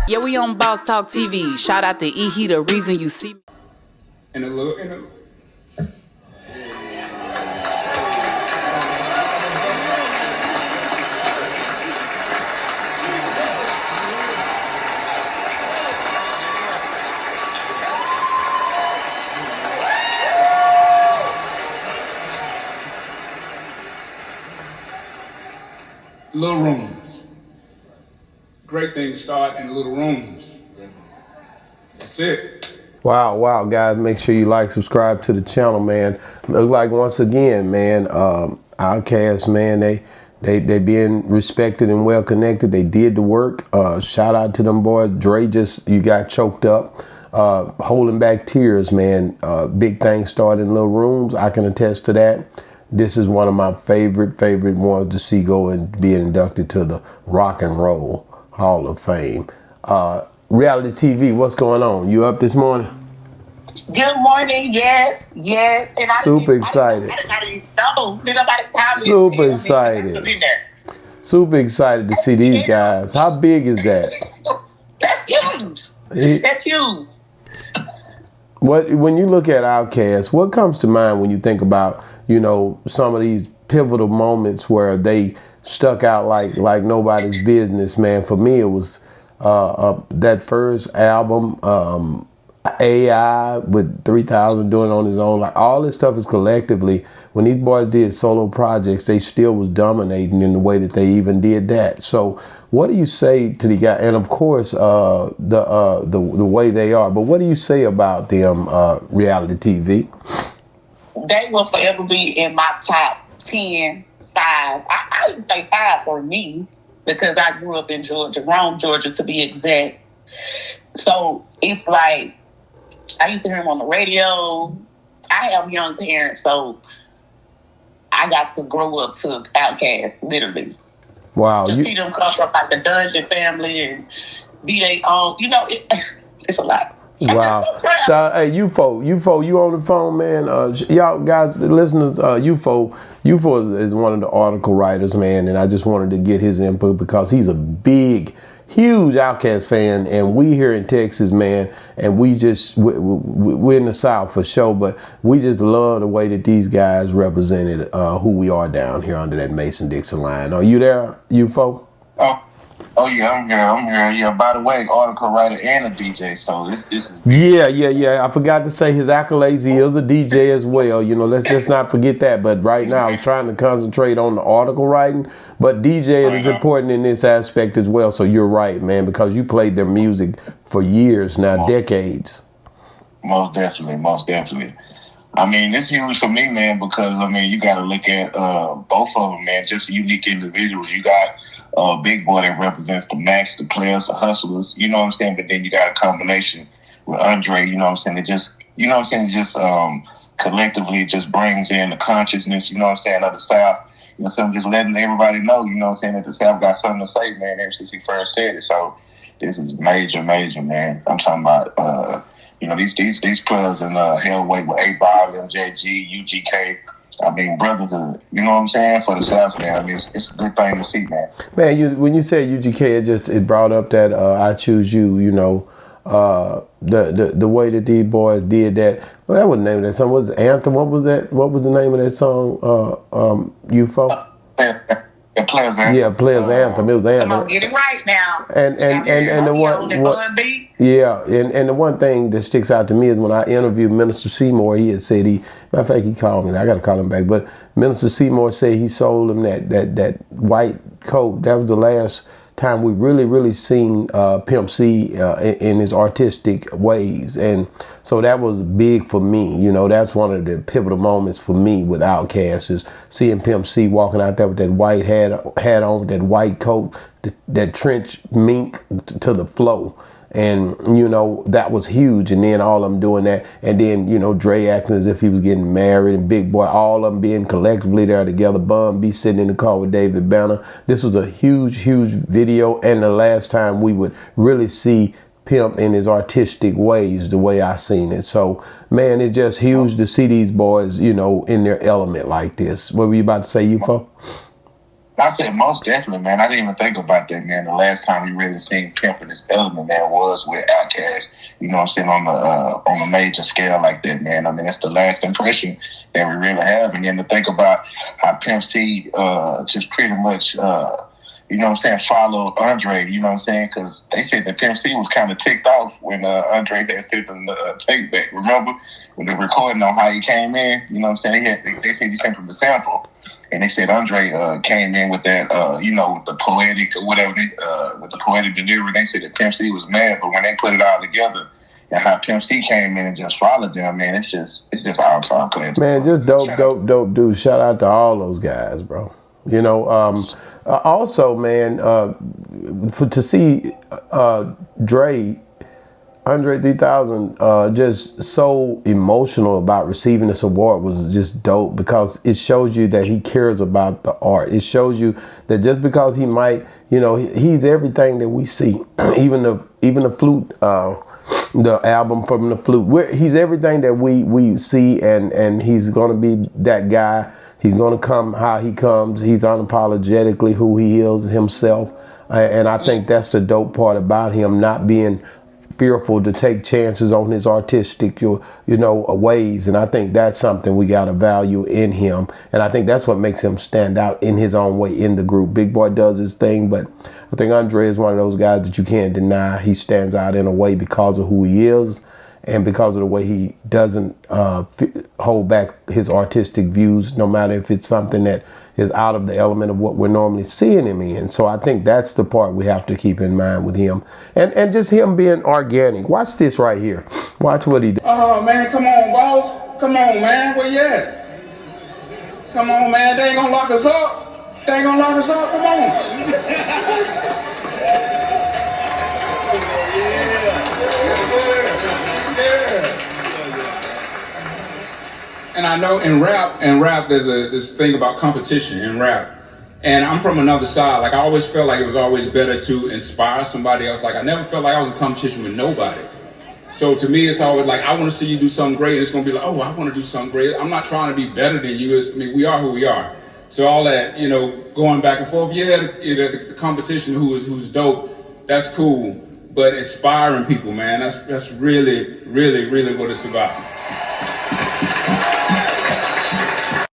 Yeah, we on Boss Talk TV. Shout out to E. He the reason you see me. In a little. Little rooms. Great things start in little rooms. That's it. Wow, guys, make sure you like, subscribe to the channel, man. Look like once again, man, Outkast, man, they being respected and well connected. They did the work. Shout out to them boys. Dre you got choked up, holding back tears, man. Big things start in little rooms. I can attest to that. This is one of my favorite ones to see go and be inducted to the Rock and Roll Hall of Fame. Reality TV, what's going on? You up this morning? Good morning. Yes. And super excited. Super excited. Super excited to see these guys. How big is that? That's huge. That's huge. When you look at Outkast, what comes to mind when you think about, you know, some of these pivotal moments where they stuck out like nobody's business, man? For me, it was that first album, AI with 3000 doing it on his own. Like all this stuff is collectively. When these boys did solo projects, they still was dominating in the way that they even did that. So what do you say to the guy? And of course, the way they are. But what do you say about them reality TV? They will forever be in my top 10, 5. I even say 5 for me because I grew up in Georgia, Rome, Georgia to be exact. So it's like I used to hear them on the radio. I have young parents, so I got to grow up to Outkast, literally. Wow. To see them come from like the Dungeon family and be they own, you know, it's a lot. Wow. So, hey, UFO, you on the phone, man? Y'all guys, listeners, UFO is one of the article writers, man, and I just wanted to get his input because he's a huge Outkast fan, and we here in Texas, man, and we're in the South for sure, but we just love the way that these guys represented who we are down here under that Mason-Dixon line. Are you there, UFO? Oh yeah, I'm here. Yeah, by the way, article writer and a DJ, so this is... Yeah. I forgot to say his accolades. He is a DJ as well. You know, let's just not forget that. But right now, I'm trying to concentrate on the article writing. But DJ is important in this aspect as well. So you're right, man, because you played their music for years now, decades. Most definitely. I mean, it's huge for me, man, because, I mean, you got to look at both of them, man, just unique individuals. You got Big Boy that represents the Max, the players, the hustlers, you know what I'm saying? But then you got a combination with Andre, you know what I'm saying? It just, you know what I'm saying? It just collectively just brings in the consciousness, you know what I'm saying, of the South. You know, so I'm just letting everybody know, you know what I'm saying, that the South got something to say, man, ever since he first said it. So this is major, man. I'm talking about, you know, these players in Hellweight with A-Bob, MJG, UGK. I mean, brotherhood. You know what I'm saying? For the South, man. I mean, it's a good thing to see, man. Man, when you said UGK, it brought up that I Choose You. You know, the way that these boys did that. Well, that wasn't the name of that song. What was it? Anthem? What was that? What was the name of that song? UFO. Players Anthem. Yeah, Players Anthem. It was Anthem. Come on, get it right now. And the one thing that sticks out to me is when I interviewed Minister Seymour, he had said matter of fact, he called me. I got to call him back. But Minister Seymour said he sold him that white coat. That was the last time we really seen Pimp C in his artistic ways, and so that was big for me. You know, that's one of the pivotal moments for me with Outkast is seeing Pimp C walking out there with that white hat on, that white coat, that trench mink to the flow. And, you know, that was huge. And then all of them doing that. And then, you know, Dre acting as if he was getting married, and Big Boy, all of them being collectively there together. Bun B sitting in the car with David Banner. This was a huge video. And the last time we would really see Pimp in his artistic ways, the way I seen it. So, man, it's just huge to see these boys, you know, in their element like this. What were you about to say, UFO? I said most definitely, man. I didn't even think about that, man. The last time you really seen Pimp in his element, man, was with Outkast. You know what I'm saying, on a major scale like that, man. I mean, that's the last impression that we really have. And then to think about how Pimp C just pretty much, you know what I'm saying, followed Andre. You know what I'm saying, because they said that Pimp C was kind of ticked off when Andre had sent them the tape back. Remember when they were recording on how he came in? You know what I'm saying? They said he sent them the sample. And they said Andre came in with that, you know, with the poetic or whatever, with the poetic delivery. They said that Pimp C was mad, but when they put it all together and how Pimp C came in and just followed them, man, it's just all-time classic. Man, just dope dude. Shout out to all those guys, bro. You know, also, man, to see Dre, Andre 3000, just so emotional about receiving this award was just dope, because it shows you that he cares about the art. It shows you that just because he might, you know, he's everything that we see, even the flute, the album from the flute. He's everything that we see, and he's gonna be that guy. He's gonna come how he comes. He's unapologetically who he is himself, and I think that's the dope part about him, not being fearful to take chances on his artistic, you know, ways. And I think that's something we got to value in him. And I think that's what makes him stand out in his own way in the group. Big Boy does his thing, but I think Andre is one of those guys that you can't deny. He stands out in a way because of who he is and because of the way he doesn't hold back his artistic views, no matter if it's something that is out of the element of what we're normally seeing him in. So I think that's the part we have to keep in mind with him. And just him being organic. Watch this right here. Watch what he did. Oh, man, come on, boss. Come on, man. Where you at? Come on, man. They ain't gonna lock us up. They ain't gonna lock us up. Come on. Yeah. And I know in rap, there's this thing about competition in rap. And I'm from another side. Like, I always felt like it was always better to inspire somebody else. Like, I never felt like I was in competition with nobody. So to me, it's always like, I want to see you do something great. And it's going to be like, oh, I want to do something great. I'm not trying to be better than you. I mean, we are who we are. So all that, you know, going back and forth, the competition who's dope, that's cool. But inspiring people, man, that's really, really, really what it's about.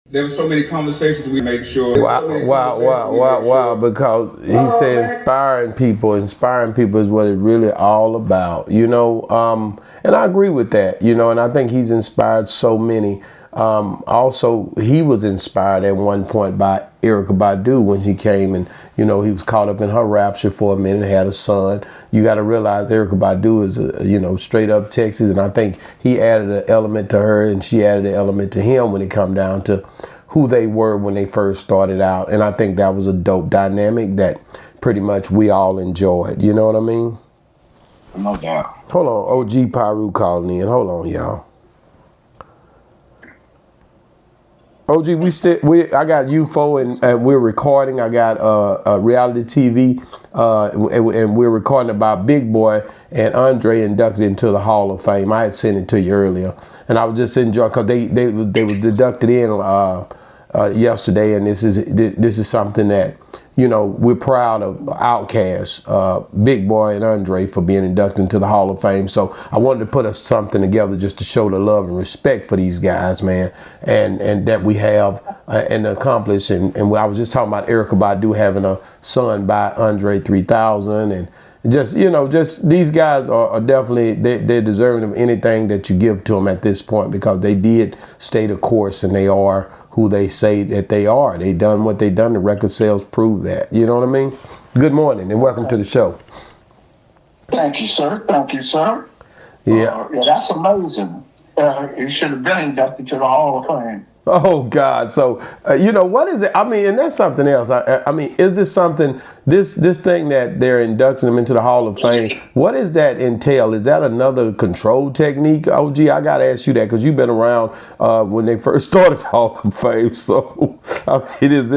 There were so many conversations we make sure. Wow, because he said inspiring people is what it's really all about, you know, and I agree with that, you know, and I think he's inspired so many. Also, he was inspired at one point by Erykah Badu when he came, and, you know, he was caught up in her rapture for a minute, had a son. You got to realize Erykah Badu is, you know, straight up Texas, and I think he added an element to her and she added an element to him when it come down to who they were when they first started out. And I think that was a dope dynamic that pretty much we all enjoyed. You know what I mean? No doubt. Hold on, OG Pyru calling in. Hold on, y'all. OG, I got UFO and we're recording. I got reality TV and we're recording about Big Boy and Andre inducted into the Hall of Fame. I had sent it to you earlier, and I was just enjoying because they was deducted in yesterday, and this is something that, you know, we're proud of Outkast, Big Boy and Andre for being inducted into the Hall of Fame. So I wanted to put us something together just to show the love and respect for these guys, man, and that we have and accomplished. And I was just talking about Erykah Badu having a son by Andre 3000, and just, you know, just these guys are definitely, they're deserving of anything that you give to them at this point, because they did stay the course and they are who they say that they are. They done what they done. The record sales prove that. You know what I mean? Good morning and welcome to the show. Thank you, sir. Thank you, sir. Yeah. Yeah, that's amazing. You should have been inducted to the Hall of Fame. Oh God! So you know, what is it? I mean, and that's something else. I mean, is this something? This thing that they're inducting them into the Hall of Fame. What does that entail? Is that another control technique? OG, I gotta ask you that because you've been around when they first started the Hall of Fame. So I mean,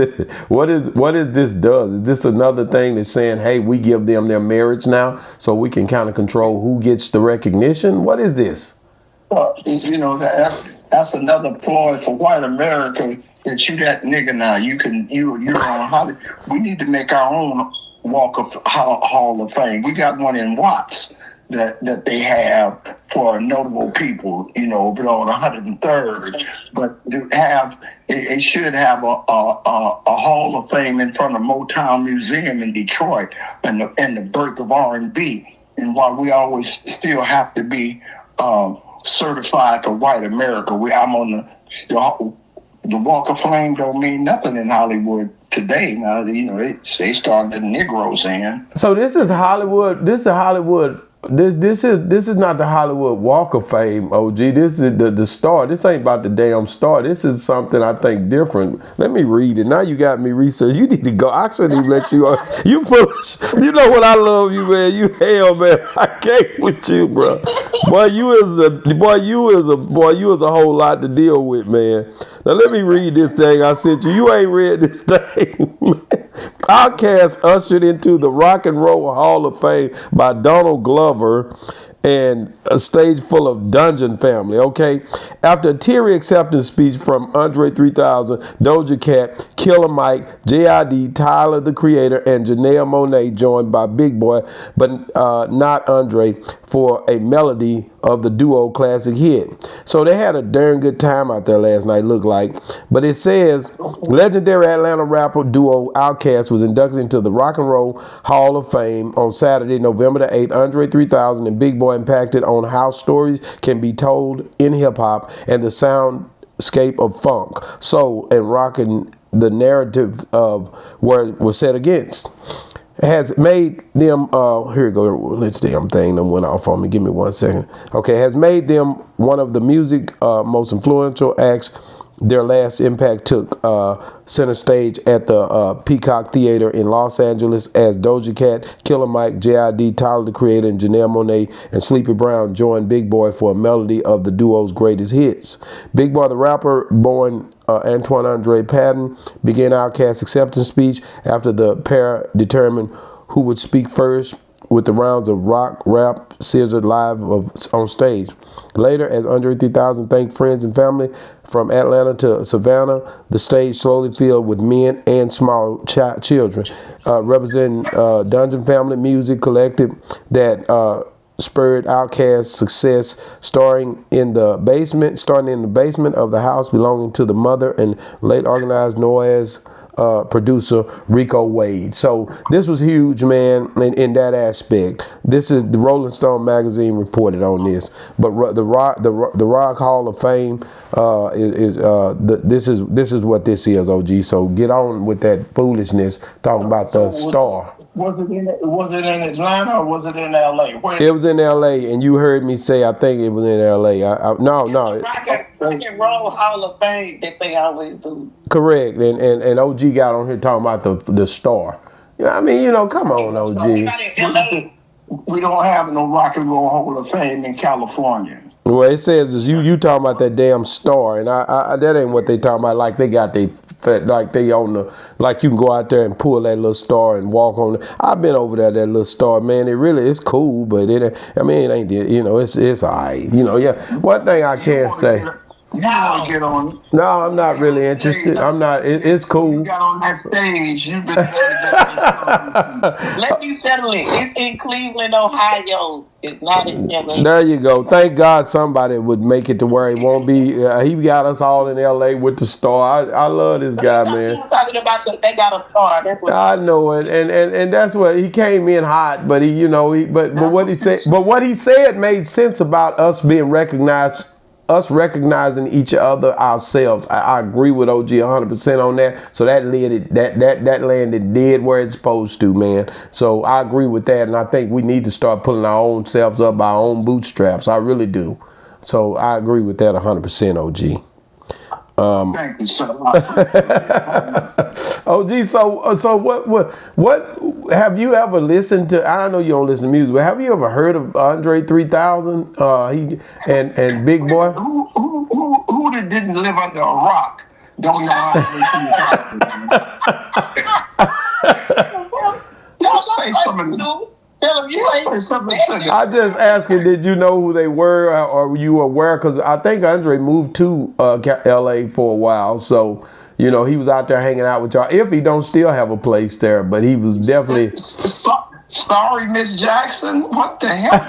what is this does? Is this another thing that's saying, hey, we give them their merits now, so we can kind of control who gets the recognition? What is this? Well, you know, that's another ploy for white America that you that nigga now. You're on Hollywood. We need to make our own Walk of Hall of Fame. We got one in Watts that they have for notable people, but on 103rd. But to have it should have a Hall of Fame in front of Motown Museum in Detroit and the birth of R&B. And while we always still have to be certified to white America, I'm on the Walk of Fame don't mean nothing in Hollywood today. Now, they started the Negroes in. So this is Hollywood. This is Hollywood. This is not the Hollywood Walk of Fame, OG. This is the star. This ain't about the damn star. This is something I think different. Let me read it. Now you got me research. You need to go. I shouldn't even let you. You foolish. You know what I love you, man. You hell, man. I can't with you, bro. Boy, you is a whole lot to deal with, man. Now let me read this thing I sent you. You ain't read this thing. Outkast ushered into the Rock and Roll Hall of Fame by Donald Glover and a stage full of Dungeon Family, okay? After a teary acceptance speech from Andre 3000, Doja Cat, Killer Mike, J.I.D., Tyler, the Creator, and Janelle Monáe joined by Big Boy, but not Andre, for a melody of the duo classic hit. So they had a darn good time out there last night, looked like. But it says, legendary Atlanta rapper duo Outkast was inducted into the Rock and Roll Hall of Fame on Saturday, November the 8th. Andre 3000 and Big Boy impacted on how stories can be told in hip-hop and the soundscape of funk, soul, and rock, and the narrative of where it was set against. Has made them, here we go, this damn thing that went off on me, give me 1 second. Okay, has made them one of the music most influential acts. Their last impact took center stage at the Peacock Theater in Los Angeles as Doja Cat, Killer Mike, J.I.D., Tyler, the Creator, and Janelle Monáe and Sleepy Brown joined Big Boy for a melody of the duo's greatest hits. Big Boy, the rapper, born Antoine Andre Patton, began Outkast's acceptance speech after the pair determined who would speak first with the rounds of rock, rap, scissored live on stage. Later, as Andre 3000 thanked friends and family from Atlanta to Savannah, the stage slowly filled with men and small children, representing Dungeon Family Music Collective that spurred Outkast's success, starting in the basement of the house belonging to the mother and late organized noise producer Rico Wade. So this was huge, man, in that aspect. This is the Rolling Stone magazine reported on this. But the Rock Hall of Fame this is what this is, OG. So get on with that foolishness talking about the star. Was it in Atlanta or was it in L.A.? It was in L.A. and you heard me say I think it was in L.A. No. Rock and Roll Hall of Fame that they always do. Correct, and OG got on here talking about the star. I mean, come on, OG. We don't have no Rock and Roll Hall of Fame in California. Well, it says you talking about that damn star, and I that ain't what they talking about. Like they got like they on the, like you can go out there and pull that little star and walk on it. I've been over there, that little star, man. It's cool, but it ain't, it's all right. Yeah. One thing I can say. You want to get on? No, I'm not really interested. I'm not. It's cool. You got on that stage. You've been. Let me settle it. It's in Cleveland, Ohio. It's not in LA. There you go. Thank God somebody would make it to where it won't be. He got us all in LA with the star. I love this guy, man. You were talking about they got a star. That's what I know it, and that's what he came in hot. But but what he said made sense about us being recognized. Us recognizing each other ourselves. I agree with OG 100% on that. So that landed dead where it's supposed to, man. So I agree with that, and I think we need to start pulling our own selves up by our own bootstraps. I really do. So I agree with that 100%, OG. Thank you so much. OG, so what have you ever listened to? I know you don't listen to music, but have you ever heard of Andre 3000? He and Big Boy. Who didn't live under a rock? Don't know how. Don't say something. Tell them you ain't something. I'm just asking, did you know who they were, or were you aware? Because I think Andre moved to LA for a while, so you know, he was out there hanging out with y'all. If he don't still have a place there, but he was definitely. Sorry, Miss Jackson. What the hell?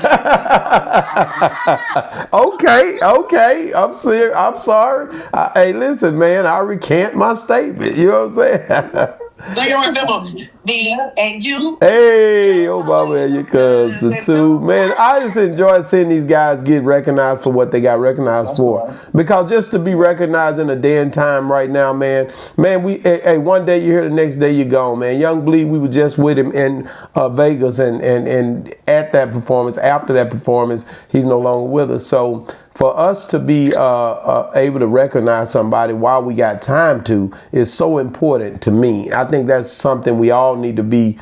Okay. I'm serious. I'm sorry. Hey, listen, man. I recant my statement. You know what I'm saying? Do you remember me and you? Hey, Obama and your cousin too. Man, I just enjoy seeing these guys get recognized for what they got recognized for. Because just to be recognized in a day and time right now, man, hey, one day you're here, the next day you're gone, man. Young Bleed, we were just with him in Vegas, and at that performance, after that performance, he's no longer with us. So for us to be able to recognize somebody while we got time to is so important to me. I think that's something we all need to be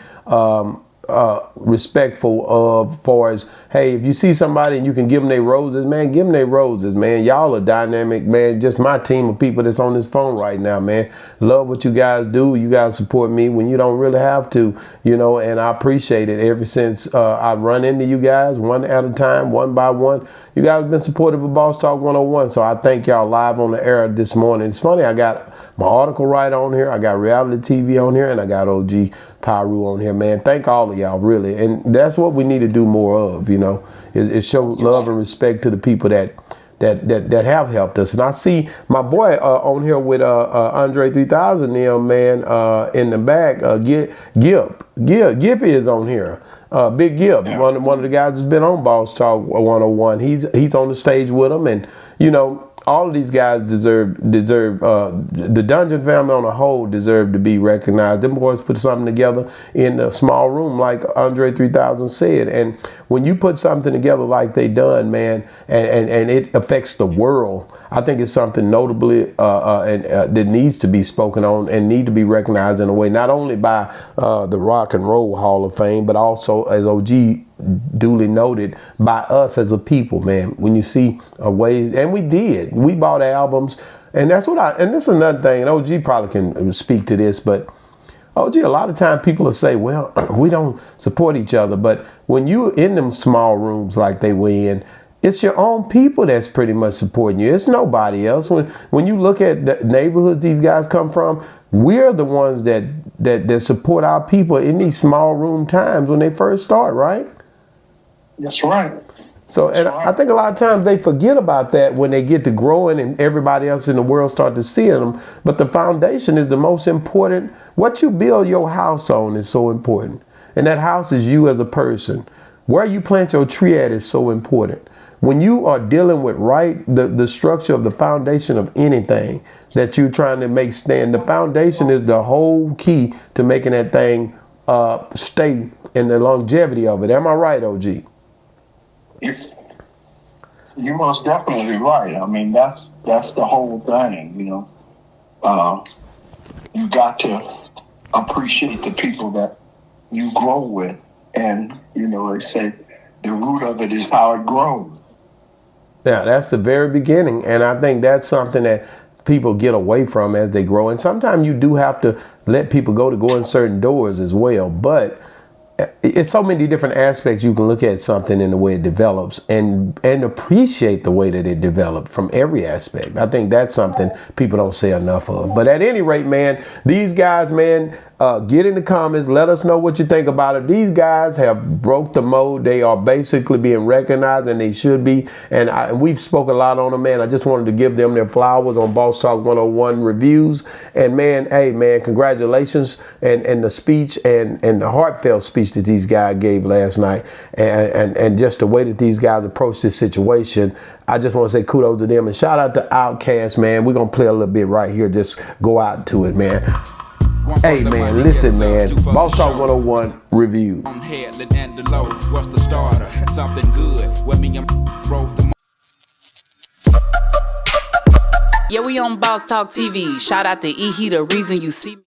respectful of, far as, hey, if you see somebody and you can give them their roses, man, give them their roses, man. Y'all are dynamic, man. Just my team of people that's on this phone right now, man. Love what you guys do. You guys support me when you don't really have to, you know, and I appreciate it. Ever since I run into you guys one at a time, one by one, you guys have been supportive of Boss Talk 101. So I thank y'all live on the air this morning. It's funny, I got my article right on here, I got reality TV on here, and I got OG Pyru on here, man. Thank all of y'all, really. And that's what we need to do more of, you know, is show love and respect to the people that have helped us. And I see my boy on here with Andre 3000 there, man, in the back. Gip is on here. Big Gip, yeah. one of the guys who's been on Boss Talk 101. He's on the stage with him, and you know, all of these guys deserve the Dungeon family on a whole deserve to be recognized. Them boys put something together in a small room, like Andre 3000 said. And when you put something together like they done, man, and it affects the world, I think it's something notably that needs to be spoken on and need to be recognized in a way, not only by the Rock and Roll Hall of Fame, but also, as OG duly noted, by us as a people, man. When you see a way, and we bought albums, and that's what and this is another thing, and OG probably can speak to this, but OG, a lot of times people will say, well, we don't support each other, but when you're in them small rooms like they were in, it's your own people that's pretty much supporting you. It's nobody else. When you look at the neighborhoods these guys come from, we're the ones that support our people in these small room times when they first start, right? That's right. So, and I think a lot of times they forget about that when they get to growing and everybody else in the world start to see them. But the foundation is the most important. What you build your house on is so important. And that house is you as a person. Where you plant your tree at is so important. When you are dealing with the structure of the foundation of anything that you're trying to make stand, the foundation is the whole key to making that thing stay in the longevity of it. Am I right, OG? You're most definitely right. I mean, that's the whole thing, you know. You got to appreciate the people that you grow with. And, you know, they say the root of it is how it grows. Yeah, that's the very beginning. And I think that's something that people get away from as they grow. And sometimes you do have to let people go in certain doors as well. But it's so many different aspects you can look at something in the way it develops and appreciate the way that it developed from every aspect. I think that's something people don't say enough of. But at any rate, man, these guys, man, get in the comments. Let us know what you think about it. These guys have broke the mold. They are basically being recognized, and they should be. And we've spoke a lot on them, man. I just wanted to give them their flowers on Boss Talk 101 reviews. And man, hey, man, congratulations. And the speech and the heartfelt speech that these guys gave last night, and just the way that these guys approached this situation, I just want to say kudos to them. And shout out to Outkast, man. We're going to play a little bit right here. Just go out to it, man. Hey man, listen man, Boss Talk 101 review. What's the starter? Something good. Yeah, we on Boss Talk TV. Shout out to E. He the reason you see me.